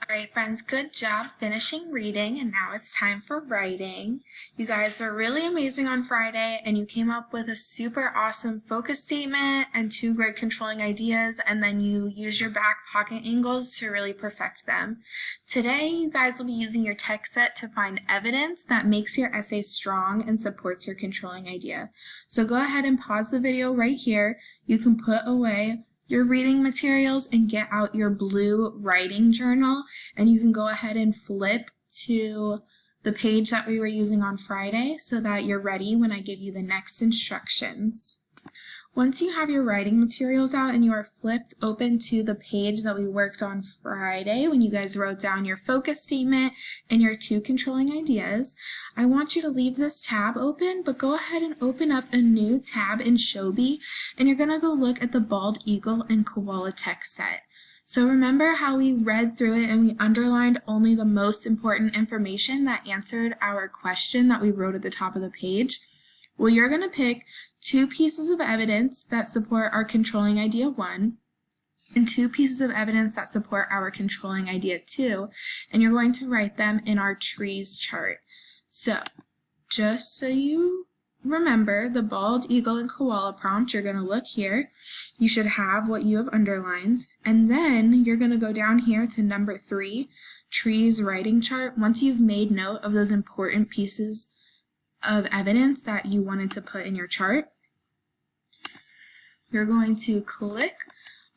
Alright friends, good job finishing reading, and now it's time for writing. You guys were really amazing on Friday and you came up with a super awesome focus statement and 2 great controlling ideas, and then you used your back pocket angles to really perfect them. Today you guys will be using your text set to find evidence that makes your essay strong and supports your controlling idea. So go ahead and pause the video right here. You can put away your reading materials and get out your blue writing journal, and you can go ahead and flip to the page that we were using on Friday so that you're ready when I give you the next instructions. Once you have your writing materials out and you are flipped open to the page that we worked on Friday when you guys wrote down your focus statement and your 2 controlling ideas, I want you to leave this tab open, but go ahead and open up a new tab in Shobi, and you're going to go look at the Bald Eagle and Koala text set. So remember how we read through it and we underlined only the most important information that answered our question that we wrote at the top of the page? Well, you're going to pick 2 pieces of evidence that support our controlling idea 1 and 2 pieces of evidence that support our controlling idea 2, and you're going to write them in our trees chart. So, just so you remember the Bald Eagle and Koala prompt, you're going to look here. You should have what you have underlined, and then you're going to go down here to number 3, trees writing chart. Once you've made note of those important pieces of evidence that you wanted to put in your chart, you're going to click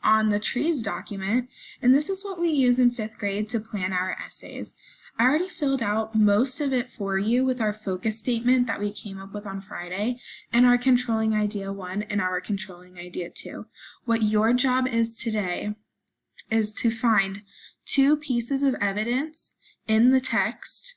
on the trees document, and this is what we use in 5th grade to plan our essays. I already filled out most of it for you with our focus statement that we came up with on Friday and our controlling idea 1 and our controlling idea 2. What your job is today is to find 2 pieces of evidence in the text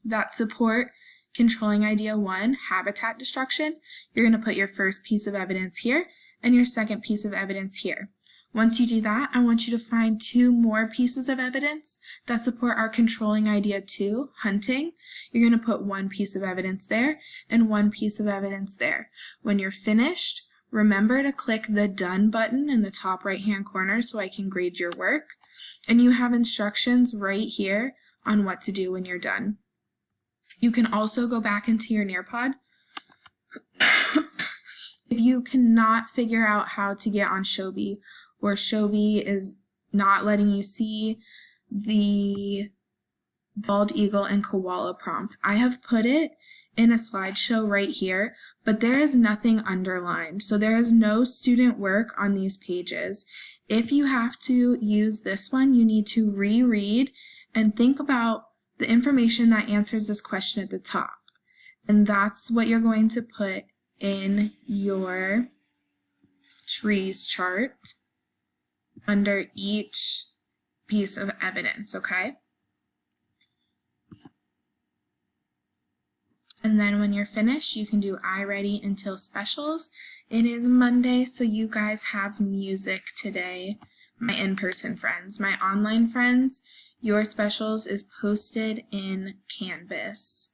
that support controlling idea 1, habitat destruction. You're going to put your first piece of evidence here and your second piece of evidence here. Once you do that, I want you to find 2 more pieces of evidence that support our controlling idea 2, hunting. You're going to put 1 piece of evidence there and 1 piece of evidence there. When you're finished, remember to click the Done button in the top right-hand corner so I can grade your work. And you have instructions right here on what to do when you're done. You can also go back into your Nearpod. If you cannot figure out how to get on Shobi, or Shobi is not letting you see the Bald Eagle and Koala prompt, I have put it in a slideshow right here, but there is nothing underlined, so there is no student work on these pages. If you have to use this one, you need to reread and think about the information that answers this question at the top, and that's what you're going to put in your trees chart under each piece of evidence, okay? And then when you're finished, you can do iReady until specials. It is Monday, so you guys have music today. My in-person friends, my online friends, your specials is posted in Canvas.